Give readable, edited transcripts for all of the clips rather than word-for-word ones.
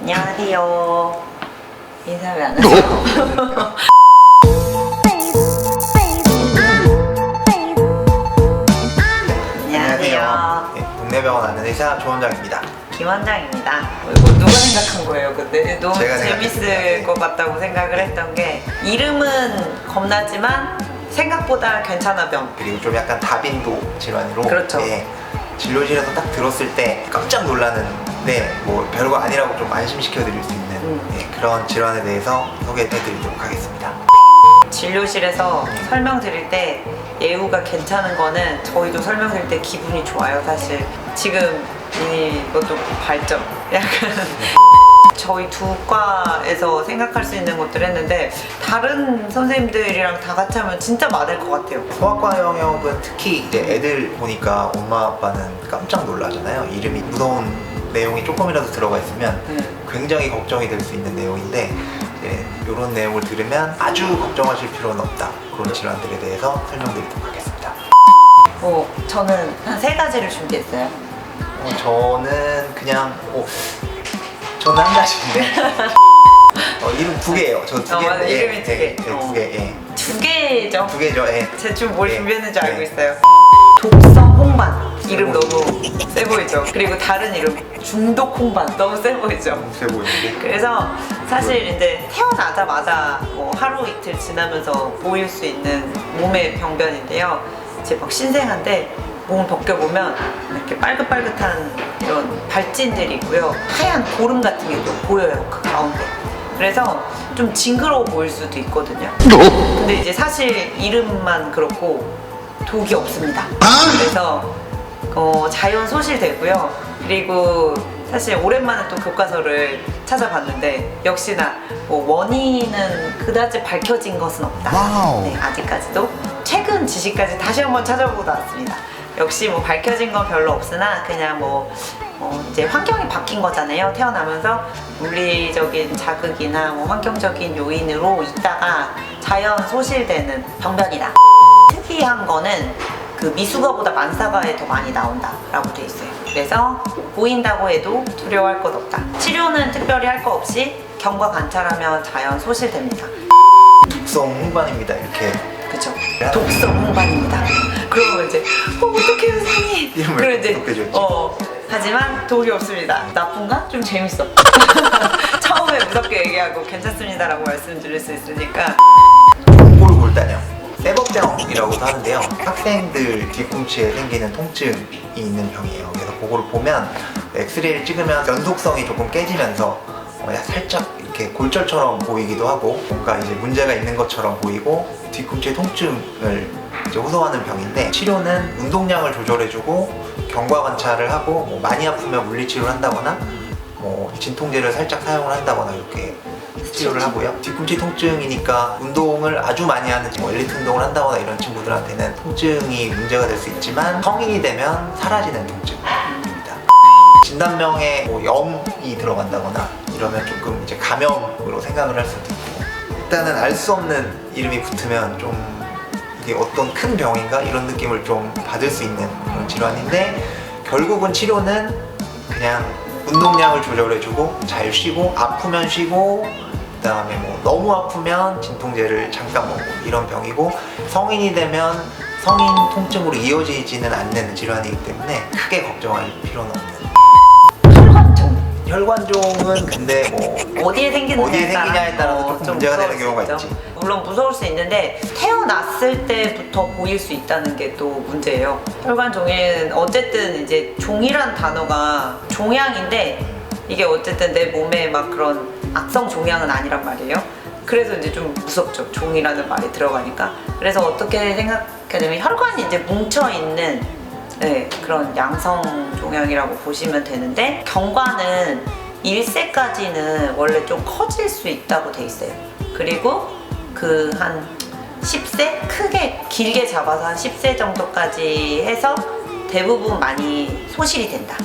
안녕하세요. 인사 왜 안 하세요? 안녕하세요. 네, 동네병원 안내의사 조원장입니다. 김원장입니다. 이거 누가 생각한 거예요? 근데 너무 제가 재밌을 생각했습니다. 것 같다고 생각을 했던 게 이름은 겁나지만 생각보다 괜찮아 병. 그리고 좀 약간 다빈도 질환으로 그렇죠. 네, 진료실에서 딱 들었을 때 깜짝 놀라는데 뭐 별거 아니라고 좀 안심시켜 드릴 수 있는 네, 그런 질환에 대해서 소개해 드리도록 하겠습니다. 진료실에서 설명드릴 때 예우가 괜찮은 거는 저희도 설명드릴 때 기분이 좋아요. 사실 지금 이것도 발전 약간 저희 두 과에서 생각할 수 있는 것들 했는데 다른 선생님들이랑 다 같이 하면 진짜 많을 것 같아요. 소아과 영역은 특히 이제 애들 보니까 엄마 아빠는 깜짝 놀라잖아요. 이름이 무서운 내용이 조금이라도 들어가 있으면 굉장히 걱정이 될 수 있는 내용인데 이런 내용을 들으면 아주 걱정하실 필요는 없다. 그런 질환들에 대해서 설명드리도록 하겠습니다. 저는 한 3가지를 준비했어요. 저는 그냥 저는 한 가지인데 이름 2개예요. 저 2개. 맞아, 이름이 2개. 네, 2개. 예. 2개죠? 2개죠. 예. 대충 뭘 네. 준비했는지 알고 네. 있어요. 독성 홍반 이름 너무 세 보이죠? 그리고 다른 이름 중독 홍반 너무 세 보이죠? 너무 세 보이는데. 그래서 사실 이제 태어나자마자 뭐 하루 이틀 지나면서 보일 수 있는 몸의 병변인데요. 이제 막 신생한데 몸을 벗겨보면 이렇게 빨긋빨긋한 이런 발진들이 있고요. 하얀 고름 같은 게 또 보여요. 그 가운데. 그래서 좀 징그러워 보일 수도 있거든요. 근데 이제 사실 이름만 그렇고 독이 없습니다. 그래서 자연 소실되고요. 그리고 사실 오랜만에 또 교과서를 찾아봤는데 역시나 뭐 원인은 그다지 밝혀진 것은 없다. 네, 아직까지도 최근 지식까지 다시 한번 찾아보고 나왔습니다. 역시 뭐 밝혀진 건 별로 없으나 그냥 이제 환경이 바뀐 거잖아요. 태어나면서 물리적인 자극이나 뭐 환경적인 요인으로 있다가 자연 소실되는 병변이다. 특이한 거는 그 미숙아보다 만사가에 더 많이 나온다라고 돼 있어요. 그래서 보인다고 해도 두려워할 것 없다. 치료는 특별히 할 거 없이 경과 관찰하면 자연 소실됩니다. 독성 홍반입니다. 이렇게. 그쵸? 독성 홍반입니다. 그러면 이제 어떡해요 선생님. 이름을 그리고 이제 어떻게 줬지? 하지만 독이 없습니다. 나쁜가? 좀 재밌어. 처음에 무섭게 얘기하고 괜찮습니다라고 말씀드릴 수 있으니까. 몽골골단형 세버병이라고도 하는데요. 학생들 뒤꿈치에 생기는 통증이 있는 병이에요. 그래서 그거를 보면 엑스레이를 찍으면 연속성이 조금 깨지면서 살짝 이렇게 골절처럼 보이기도 하고 뭔가 이제 문제가 있는 것처럼 보이고 뒤꿈치에 통증을 이제 호소하는 병인데 치료는 운동량을 조절해주고 경과 관찰을 하고 뭐 많이 아프면 물리치료를 한다거나 뭐 진통제를 살짝 사용을 한다거나 이렇게 치료를 하고요. 뒤꿈치 통증이니까 운동을 아주 많이 하는 뭐 엘리트 운동을 한다거나 이런 친구들한테는 통증이 문제가 될 수 있지만 성인이 되면 사라지는 통증입니다. 진단명에 뭐 염이 들어간다거나 이러면 조금 이제 감염으로 생각을 할 수도 있고 일단은 알 수 없는 이름이 붙으면 좀 이게 어떤 큰 병인가 이런 느낌을 좀 받을 수 있는 그런 질환인데 결국은 치료는 그냥 운동량을 조절해주고 잘 쉬고 아프면 쉬고 그 다음에 뭐 너무 아프면 진통제를 잠깐 먹고 이런 병이고 성인이 되면 성인 통증으로 이어지지는 않는 질환이기 때문에 크게 걱정할 필요는 없는. 혈관종은 근데 뭐 어디에 생기냐에 따라서 조금 문제가 되는 경우가 있지. 물론 무서울 수 있는데 태어났을 때부터 보일 수 있다는 게 또 문제예요. 혈관종에는 어쨌든 이제 종이란 단어가 종양인데 이게 어쨌든 내 몸에 막 그런 악성 종양은 아니란 말이에요. 그래서 이제 좀 무섭죠. 종이라는 말이 들어가니까. 그래서 어떻게 생각하냐면 혈관이 이제 뭉쳐 있는 그런 양성 종양이라고 보시면 되는데 경과는 1세까지는 원래 좀 커질 수 있다고 돼 있어요. 그리고 그 한 10세? 크게 길게 잡아서 한 10세 정도까지 해서 대부분 많이 소실이 된다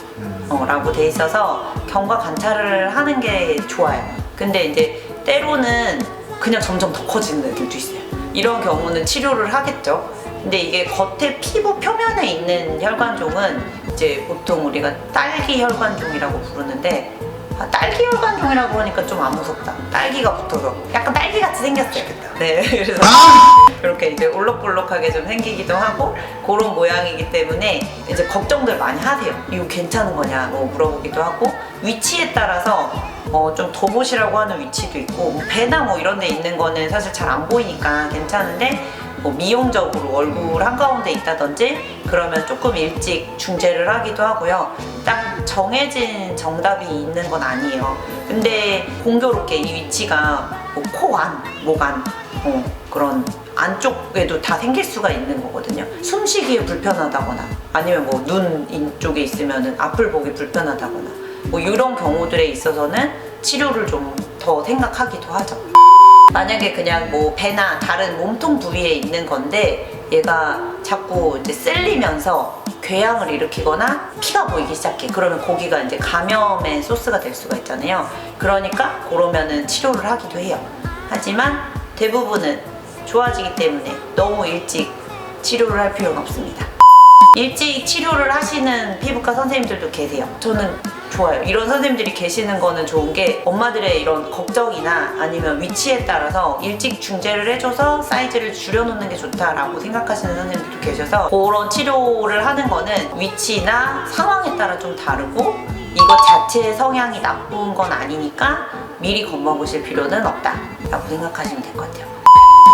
라고 돼 있어서 경과 관찰을 하는 게 좋아요. 근데 이제 때로는 그냥 점점 더 커지는 애들도 있어요. 이런 경우는 치료를 하겠죠. 근데 이게 겉에 피부 표면에 있는 혈관종은 이제 보통 우리가 딸기 혈관종이라고 부르는데 딸기 혈관종 세법병이라고 하니까 좀 안 무섭다. 딸기가 붙어서 약간 딸기같이 생겼어요. 맛있겠다. 네, 그래서 이렇게 이제 올록볼록하게 좀 생기기도 하고 그런 모양이기 때문에 이제 걱정들 많이 하세요. 이거 괜찮은 거냐 뭐 물어보기도 하고 위치에 따라서 좀 도봇이라고 하는 위치도 있고 뭐 배나 뭐 이런 데 있는 거는 사실 잘 안 보이니까 괜찮은데 뭐 미용적으로 얼굴 한가운데 있다든지 그러면 조금 일찍 중재를 하기도 하고요. 딱 정해진 정답이 있는 건 아니에요. 근데 공교롭게 이 위치가 뭐 코 안, 목 안, 그런 안쪽에도 다 생길 수가 있는 거거든요. 숨쉬기에 불편하다거나 아니면 뭐 눈 쪽에 있으면 앞을 보기 불편하다거나 뭐 이런 경우들에 있어서는 치료를 좀 더 생각하기도 하죠. 만약에 그냥 뭐 배나 다른 몸통 부위에 있는 건데 얘가 자꾸 이제 쓸리면서 궤양을 일으키거나 피가 보이기 시작해. 그러면 거기가 이제 감염의 소스가 될 수가 있잖아요. 그러니까 그러면은 치료를 하기도 해요. 하지만 대부분은 좋아지기 때문에 너무 일찍 치료를 할 필요는 없습니다. 일찍 치료를 하시는 피부과 선생님들도 계세요. 저는 좋아요. 이런 선생님들이 계시는 거는 좋은 게 엄마들의 이런 걱정이나 아니면 위치에 따라서 일찍 중재를 해줘서 사이즈를 줄여놓는 게 좋다라고 생각하시는 선생님들도 계셔서 그런 치료를 하는 거는 위치나 상황에 따라 좀 다르고 이것 자체의 성향이 나쁜 건 아니니까 미리 겁먹으실 필요는 없다라고 생각하시면 될 것 같아요.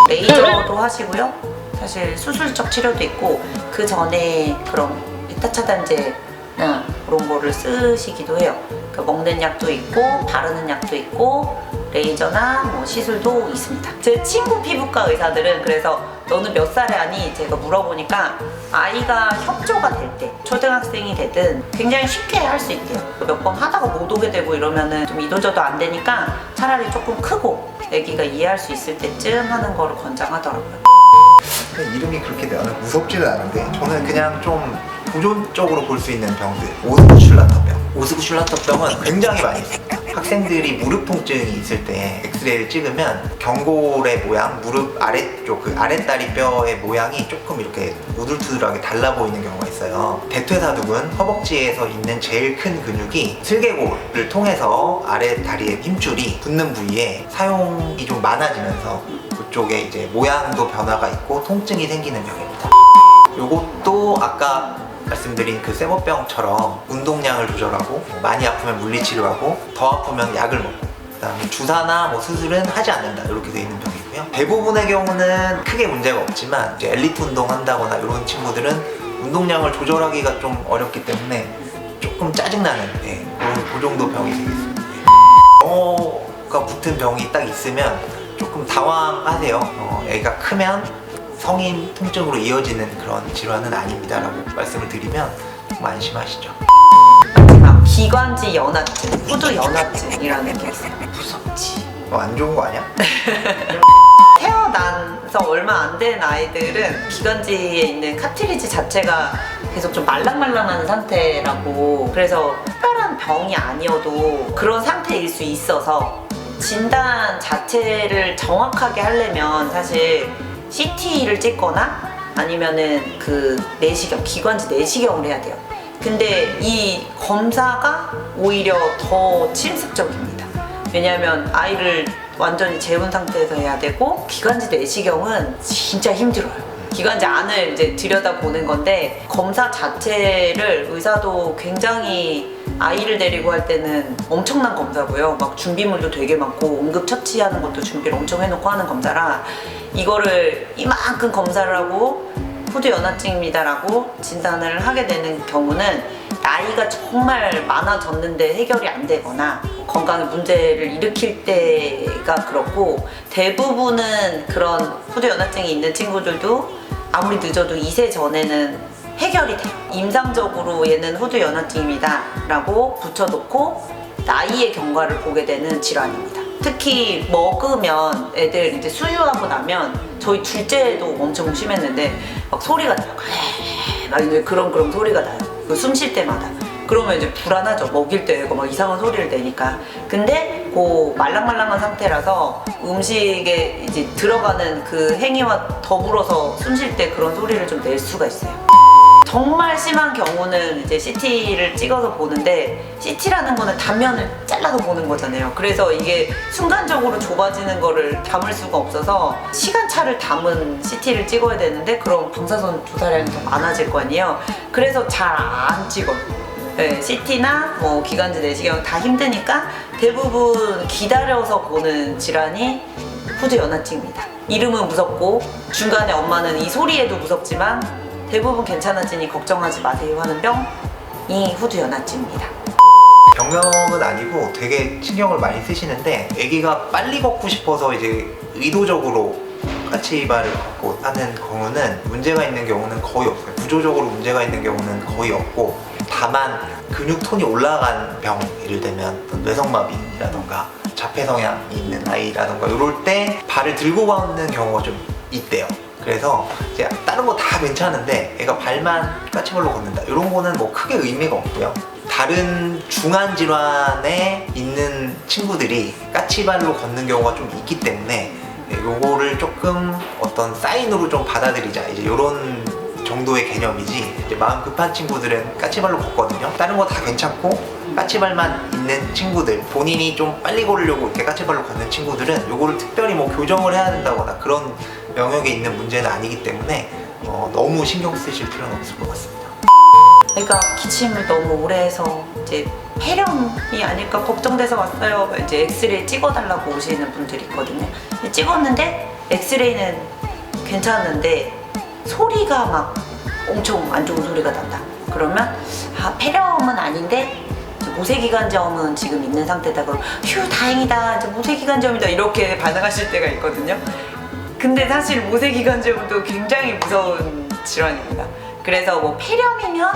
레이저도 하시고요. 사실 수술적 치료도 있고 그 전에 그런 베타 차단제나 그런 거를 쓰시기도 해요. 그러니까 먹는 약도 있고 바르는 약도 있고 레이저나 뭐 시술도 있습니다. 제 친구 피부과 의사들은 그래서 너는 몇 살에 하니? 제가 물어보니까 아이가 협조가 될 때 초등학생이 되든 굉장히 쉽게 할 수 있대요. 몇 번 하다가 못 오게 되고 이러면은 좀 이도저도 안 되니까 차라리 조금 크고 아기가 이해할 수 있을 때쯤 하는 거를 권장하더라고요. 이름이 그렇게 나는 무섭지는 않은데 저는 그냥 좀 보존적으로 볼 수 있는 병들 오스구슐라터병. 오스구슐라터병은 굉장히 많이 있습니다. 학생들이 무릎 통증이 있을 때 엑스레이를 찍으면 경골의 모양, 무릎 아래쪽 그 아랫다리 뼈의 모양이 조금 이렇게 우둘투둘하게 달라 보이는 경우가 있어요. 대퇴사두근 허벅지에서 있는 제일 큰 근육이 슬개골을 통해서 아랫다리의 힘줄이 붙는 부위에 사용이 좀 많아지면서 그쪽에 이제 모양도 변화가 있고 통증이 생기는 병입니다. 요것도 아까 말씀드린 그 세모병처럼 운동량을 조절하고 많이 아프면 물리치료하고 더 아프면 약을 먹고 그다음에 주사나 뭐 수술은 하지 않는다 이렇게 돼 있는 병이고요. 대부분의 경우는 크게 문제가 없지만 이제 엘리트 운동 한다거나 이런 친구들은 운동량을 조절하기가 좀 어렵기 때문에 조금 짜증나는 그 정도 병이 되겠습니다. 병어가 붙은 병이 딱 있으면 조금 당황하세요. 애가 크면 성인 통증으로 이어지는 그런 질환은 아닙니다라고 말씀을 드리면 좀 안심하시죠. 마지막 기관지 연화증, 후두 연화증이라는 게 있어요. 무섭지. 안 좋은 거 아니야? 태어나서 얼마 안 된 아이들은 기관지에 있는 카트리지 자체가 계속 좀 말랑말랑한 상태라고, 그래서 특별한 병이 아니어도 그런 상태일 수 있어서 진단 자체를 정확하게 하려면 사실 CT를 찍거나 아니면은 그 내시경, 기관지 내시경을 해야 돼요. 근데 이 검사가 오히려 더 침습적입니다. 왜냐하면 아이를 완전히 재운 상태에서 해야 되고 기관지 내시경은 진짜 힘들어요. 기관지 안을 이제 들여다보는 건데 검사 자체를 의사도 굉장히 아이를 데리고 할 때는 엄청난 검사고요. 막 준비물도 되게 많고 응급처치하는 것도 준비를 엄청 해놓고 하는 검사라 이거를 이만큼 검사를 하고 후두 연화증입니다라고 진단을 하게 되는 경우는 나이가 정말 많아졌는데 해결이 안 되거나 건강에 문제를 일으킬 때가 그렇고, 대부분은 그런 후두 연화증이 있는 친구들도 아무리 늦어도 2세 전에는 해결이 돼요. 임상적으로 얘는 후두 연화증입니다 라고 붙여놓고 나이의 경과를 보게 되는 질환입니다. 특히 먹으면 애들 이제 수유하고 나면 저희 둘째도 엄청 심했는데 막 소리가 나요. 막 이제 그런 소리가 나요. 숨 쉴 때마다. 그러면 이제 불안하죠. 먹일 때 애가 막 이상한 소리를 내니까. 근데 그 말랑말랑한 상태라서 음식에 이제 들어가는 그 행위와 더불어서 숨 쉴 때 그런 소리를 좀 낼 수가 있어요. 정말 심한 경우는 이제 CT를 찍어서 보는데 CT라는 거는 단면을 잘라서 보는 거잖아요. 그래서 이게 순간적으로 좁아지는 거를 담을 수가 없어서 시간차를 담은 CT를 찍어야 되는데 그럼 방사선 조사량이 더 많아질 거 아니에요. 그래서 잘 안 찍어요. 네, CT나 뭐 기관지 내시경 다 힘드니까 대부분 기다려서 보는 질환이 후두 연화증입니다. 이름은 무섭고 중간에 엄마는 이 소리에도 무섭지만 대부분 괜찮아지니 걱정하지 마세요 하는 병이 후두 연화증입니다. 병명은 아니고 되게 신경을 많이 쓰시는데 아기가 빨리 걷고 싶어서 이제 의도적으로 까치발을 걷고 하는 경우는 문제가 있는 경우는 거의 없어요. 구조적으로 문제가 있는 경우는 거의 없고 다만 근육 톤이 올라간 병, 예를 들면 뇌성마비라던가 자폐 성향이 있는 아이라던가 이럴 때 발을 들고 걷는 경우가 좀 있대요. 그래서 이제 다른 거 다 괜찮은데 애가 발만 까치발로 걷는다 이런 거는 뭐 크게 의미가 없고요. 다른 중한 질환에 있는 친구들이 까치발로 걷는 경우가 좀 있기 때문에 요거를 조금 어떤 사인으로 좀 받아들이자 이제 이런 정도의 개념이지, 이제 마음 급한 친구들은 까치발로 걷거든요. 다른 거 다 괜찮고 까치발만 있는 친구들, 본인이 좀 빨리 걸으려고 이렇게 까치발로 걷는 친구들은 요거를 특별히 뭐 교정을 해야 된다거나 그런 영역에 있는 문제는 아니기 때문에 너무 신경 쓰실 필요는 없을 것 같습니다. 애가 기침을 너무 오래 해서 이제 폐렴이 아닐까 걱정돼서 왔어요. 이제 엑스레이 찍어달라고 오시는 분들이 있거든요. 찍었는데 엑스레이는 괜찮은데 소리가 막 엄청 안 좋은 소리가 난다. 그러면 폐렴은 아닌데 모세기관지염은 지금 있는 상태다. 그럼 휴 다행이다. 이제 모세기관지염이다. 이렇게 반응하실 때가 있거든요. 근데 사실 모세기관지염도 굉장히 무서운 질환입니다. 그래서 뭐 폐렴이면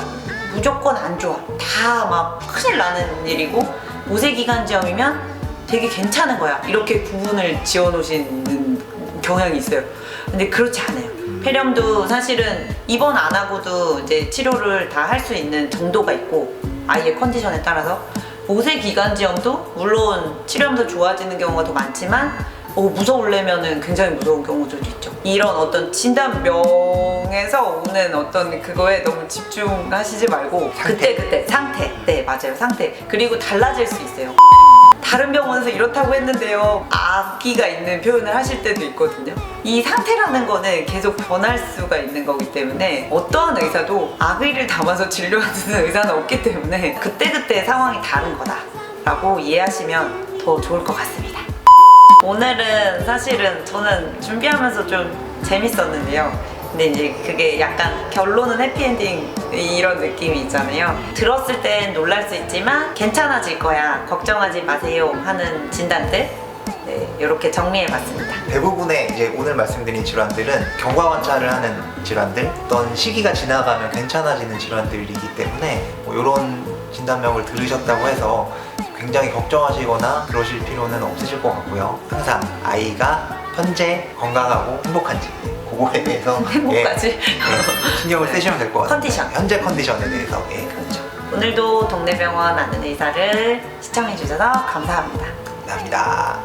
무조건 안 좋아. 다 막 큰일 나는 일이고 모세기관지염이면 되게 괜찮은 거야. 이렇게 구분을 지어 놓으시는 경향이 있어요. 근데 그렇지 않아요. 폐렴도 사실은 입원 안 하고도 이제 치료를 다 할 수 있는 정도가 있고 아이의 컨디션에 따라서 모세기관지염도 물론 치료하면서 좋아지는 경우가 더 많지만 무서우려면은 굉장히 무서운 경우들도 있죠. 이런 어떤 진단명에서 오는 어떤 그거에 너무 집중하시지 말고 그때 상태, 네 맞아요, 상태. 그리고 달라질 수 있어요. 다른 병원에서 이렇다고 했는데요, 아기가 있는 표현을 하실 때도 있거든요. 이 상태라는 거는 계속 변할 수가 있는 거기 때문에 어떠한 의사도 아기를 담아서 진료하는 의사는 없기 때문에 그때그때 상황이 다른 거다라고 이해하시면 더 좋을 것 같습니다. 오늘은 사실은 저는 준비하면서 좀 재밌었는데요. 근데 이제 그게 약간 결론은 해피엔딩 이런 느낌이 있잖아요. 들었을 땐 놀랄 수 있지만 괜찮아질 거야, 걱정하지 마세요 하는 진단들, 네, 이렇게 정리해봤습니다. 대부분의 이제 오늘 말씀드린 질환들은 경과 관찰을 하는 질환들, 어떤 시기가 지나가면 괜찮아지는 질환들이기 때문에 뭐 이런 진단명을 들으셨다고 해서 굉장히 걱정하시거나 그러실 필요는 없으실 것 같고요. 항상 아이가 현재 건강하고 행복한지 그거에 대해서 행복까지 신경을 쓰시면 될 것 같습니다. 컨디션. 현재 컨디션에 대해서. 그렇죠. 오늘도 동네병원 아는 의사를 시청해주셔서 감사합니다. 감사합니다.